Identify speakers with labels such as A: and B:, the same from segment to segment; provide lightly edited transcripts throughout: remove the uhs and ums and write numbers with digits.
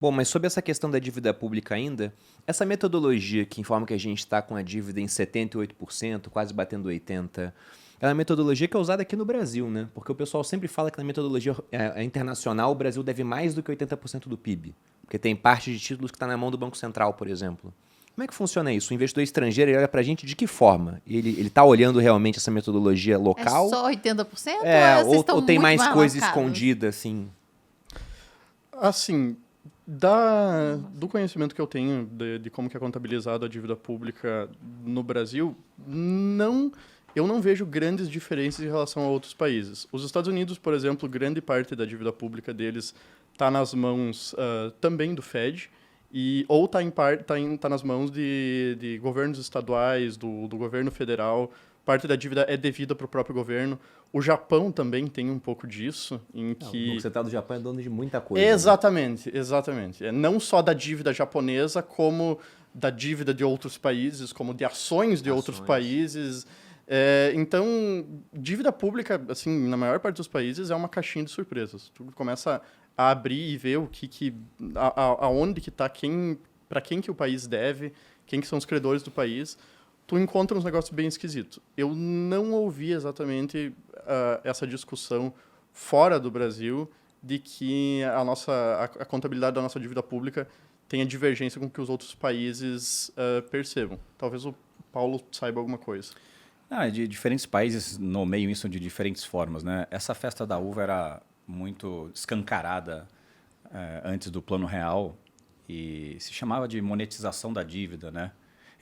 A: Bom, mas sobre essa questão da dívida pública ainda, essa metodologia que informa que a gente está com a dívida em 78%, quase batendo 80%, é uma metodologia que é usada aqui no Brasil, né? Porque o pessoal sempre fala que na metodologia internacional o Brasil deve mais do que 80% do PIB. Porque tem parte de títulos que está na mão do Banco Central, por exemplo. Como é que funciona isso? O investidor estrangeiro ele olha para a gente de que forma? Ele está olhando realmente essa metodologia
B: É
A: local?
B: só 80% ou vocês estão
A: Ou tem
B: muito
A: mais
B: mais
A: coisa
B: lascados?
A: escondida, assim?
C: Assim, do conhecimento que eu tenho de como que é contabilizado a dívida pública no Brasil, eu não vejo grandes diferenças em relação a outros países. Os Estados Unidos, por exemplo, grande parte da dívida pública deles está nas mãos também do Fed, ou está nas mãos de governos estaduais, do governo federal. Parte da dívida é devida para o próprio governo. O Japão também tem um pouco disso, em
A: O
C: que...
A: Banco Central do Japão é dono de muita coisa. Né?
C: Exatamente, exatamente. Não só da dívida japonesa, como da dívida de outros países, como de ações de outros países. Então, dívida pública, assim, na maior parte dos países, é uma caixinha de surpresas. Tu começa a abrir e ver aonde que está, para quem que o país deve, quem que são os credores do país. Tu encontra uns negócios bem esquisitos. Eu não ouvi exatamente essa discussão fora do Brasil de que a contabilidade da nossa dívida pública tenha divergência com o que os outros países percebam. Talvez o Paulo saiba alguma coisa.
D: De diferentes países nomeiam isso de diferentes formas, né? Essa festa da uva era muito escancarada antes do Plano Real e se chamava de monetização da dívida, né?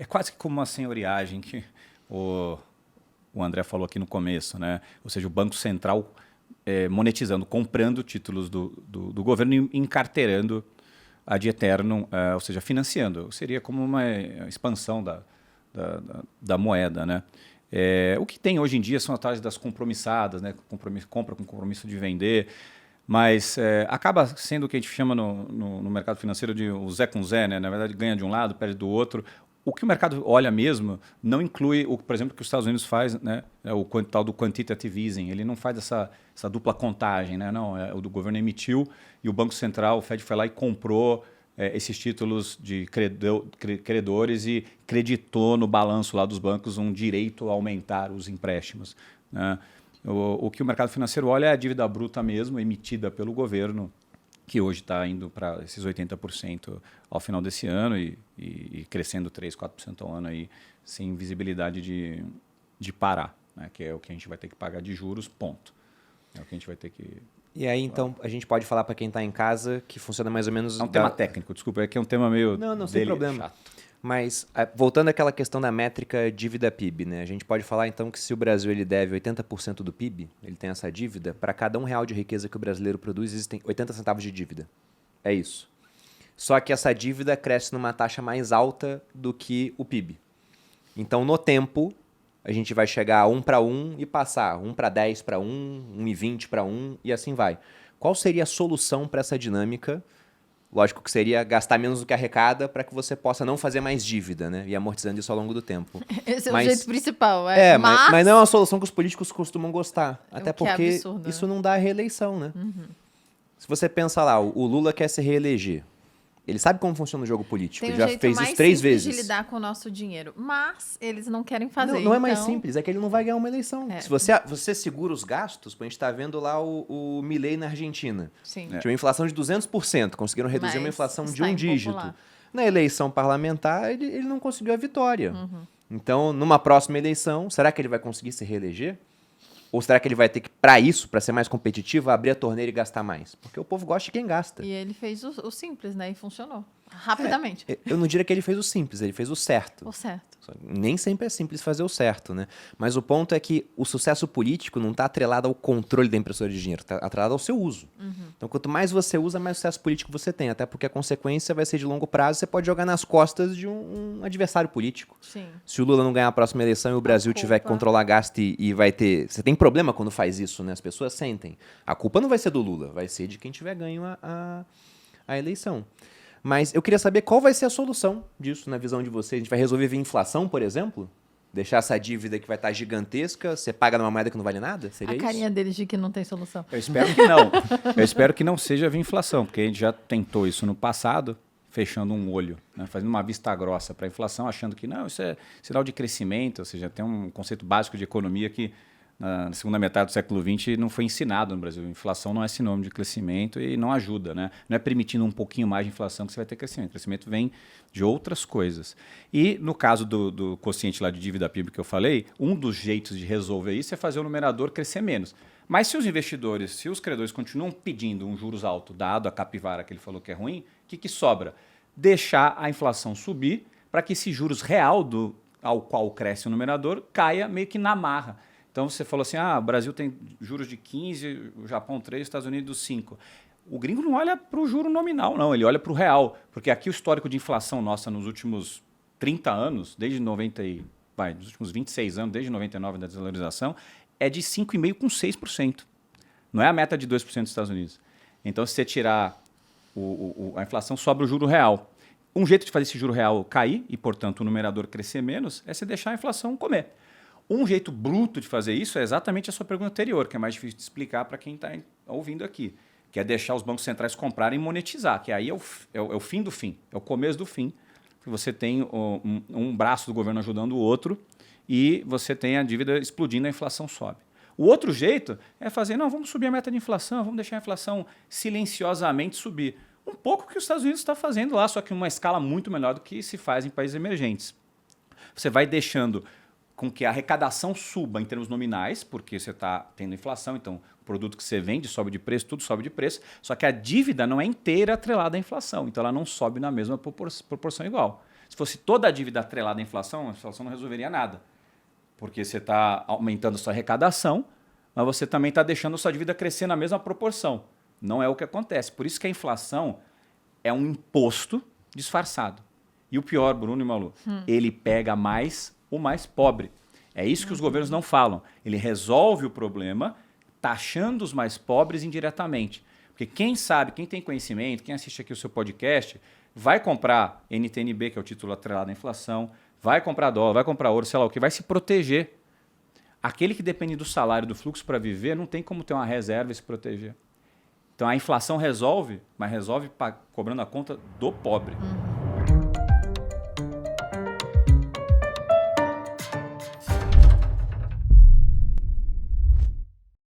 D: É quase que como uma senhoriagem que o André falou aqui no começo, né? Ou seja, o Banco Central monetizando, comprando títulos do governo e encarteirando ad eternum, ou seja, financiando. Seria como uma expansão da moeda, né? O que tem hoje em dia são as taxas das compromissadas, né? Compra com compromisso de vender, mas acaba sendo o que a gente chama no mercado financeiro de o Zé com Zé, né? Na verdade, ganha de um lado, perde do outro. O que o mercado olha mesmo não inclui, por exemplo, o que os Estados Unidos faz, né? O tal do quantitative easing. Ele não faz essa dupla contagem, né? Não, o do governo emitiu e o Banco Central, o Fed, foi lá e comprou esses títulos de credores e creditou no balanço lá dos bancos um direito a aumentar os empréstimos, né? O que o mercado financeiro olha é a dívida bruta mesmo, emitida pelo governo, que hoje está indo para esses 80% ao final desse ano e crescendo 3%, 4% ao ano, aí, sem visibilidade de parar, né? Que é o que a gente vai ter que pagar de juros, ponto. É o que a gente vai ter que...
A: E aí, então, a gente pode falar para quem está em casa que funciona mais ou menos...
D: É um tema técnico, desculpa, é que é um tema meio...
A: Não, sem problema.
D: Chato.
A: Mas, voltando àquela questão da métrica dívida-PIB, né? A gente pode falar, então, que se o Brasil ele deve 80% do PIB, ele tem essa dívida, para cada R$1 de riqueza que o brasileiro produz, existem 80 centavos de dívida. É isso. Só que essa dívida cresce numa taxa mais alta do que o PIB. Então, no tempo, a gente vai chegar a 1 para 1 e passar 1 para 10 para 1, 1,20 para 1 e assim vai. Qual seria a solução para essa dinâmica? Lógico que seria gastar menos do que arrecada para que você possa não fazer mais dívida, né? E amortizando isso ao longo do tempo.
B: Esse é o jeito principal.
A: Mas não é uma solução que os políticos costumam gostar. Até porque
B: é absurdo,
A: isso não dá reeleição, né? Uhum. Se você pensa lá, o Lula quer se reeleger. Ele sabe como funciona o jogo político.
B: Tem um
A: já
B: jeito
A: fez
B: mais
A: isso 3
B: simples
A: vezes.
B: de lidar com o nosso dinheiro. Mas eles não querem fazer.
A: Não é mais simples, é que ele não vai ganhar uma eleição. Se você segura os gastos, a gente está vendo lá o Milei na Argentina.
B: Sim.
A: Tinha uma inflação de 200%, conseguiram reduzir uma inflação de um dígito. Na eleição parlamentar, ele não conseguiu a vitória. Uhum. Então, numa próxima eleição, será que ele vai conseguir se reeleger? Ou será que ele vai ter que, para isso, para ser mais competitivo, abrir a torneira e gastar mais? Porque o povo gosta de quem gasta.
B: E ele fez o simples, né? E funcionou. Rapidamente.
A: Eu não diria que ele fez o simples, ele fez o certo.
B: O certo.
A: Nem sempre é simples fazer o certo, né? Mas o ponto é que o sucesso político não está atrelado ao controle da impressora de dinheiro, está atrelado ao seu uso. Uhum. Então, quanto mais você usa, mais sucesso político você tem. Até porque a consequência vai ser de longo prazo, você pode jogar nas costas de um adversário político.
B: Sim.
A: Se o Lula não ganhar a próxima eleição e o Brasil tiver que controlar gasto e vai ter... Você tem problema quando faz isso, né? As pessoas sentem. A culpa não vai ser do Lula, vai ser de quem tiver ganho a eleição. Mas eu queria saber qual vai ser a solução disso na visão de vocês. A gente vai resolver via inflação, por exemplo? Deixar essa dívida que vai estar gigantesca, você paga numa moeda que não vale nada? Seria
B: A
A: isso?
B: carinha deles de que não tem solução.
D: Eu espero que não. Eu espero que não seja via inflação, porque a gente já tentou isso no passado, fechando um olho, né? Fazendo uma vista grossa para a inflação, achando que não, isso é sinal de crescimento, ou seja, tem um conceito básico de economia que na segunda metade do século XX não foi ensinado no Brasil. Inflação não é sinônimo de crescimento e não ajuda, né? Não é permitindo um pouquinho mais de inflação que você vai ter crescimento. O crescimento vem de outras coisas. E no caso do quociente lá de dívida PIB que eu falei, um dos jeitos de resolver isso é fazer o numerador crescer menos. Mas se os investidores, se os credores continuam pedindo um juros alto, dado a capivara que ele falou que é ruim, o que sobra? Deixar a inflação subir para que esse juros real ao qual cresce o numerador caia meio que na marra. Então você falou assim, o Brasil tem juros de 15, o Japão 3, os Estados Unidos 5. O gringo não olha para o juro nominal, não, ele olha para o real. Porque aqui o histórico de inflação nossa nos últimos 30 anos, desde nos últimos 26 anos, desde 99 da desvalorização, é de 5,5% com 6%. Não é a meta de 2% dos Estados Unidos. Então se você tirar a inflação, sobra o juro real. Um jeito de fazer esse juro real cair e, portanto, o numerador crescer menos é você deixar a inflação comer. Um jeito bruto de fazer isso é exatamente a sua pergunta anterior, que é mais difícil de explicar para quem está ouvindo aqui, que é deixar os bancos centrais comprarem e monetizar, que aí é o fim do fim, é o começo do fim. Você tem um braço do governo ajudando o outro e você tem a dívida explodindo, a inflação sobe. O outro jeito é fazer, não, vamos subir a meta de inflação, vamos deixar a inflação silenciosamente subir. Um pouco o que os Estados Unidos está fazendo lá, só que em uma escala muito menor do que se faz em países emergentes. Você vai deixando com que a arrecadação suba em termos nominais, porque você está tendo inflação, então o produto que você vende sobe de preço, tudo sobe de preço, só que a dívida não é inteira atrelada à inflação, então ela não sobe na mesma proporção igual. Se fosse toda a dívida atrelada à inflação, a inflação não resolveria nada, porque você está aumentando a sua arrecadação, mas você também está deixando a sua dívida crescer na mesma proporção. Não é o que acontece. Por isso que a inflação é um imposto disfarçado. E o pior, Bruno e Malu, ele pega mais o mais pobre. É isso que os governos não falam. Ele resolve o problema taxando os mais pobres indiretamente. Porque quem sabe, quem tem conhecimento, quem assiste aqui o seu podcast, vai comprar NTNB, que é o título atrelado à inflação, vai comprar dólar, vai comprar ouro, sei lá o que, vai se proteger. Aquele que depende do salário, do fluxo para viver, não tem como ter uma reserva e se proteger. Então a inflação resolve, mas resolve cobrando a conta do pobre.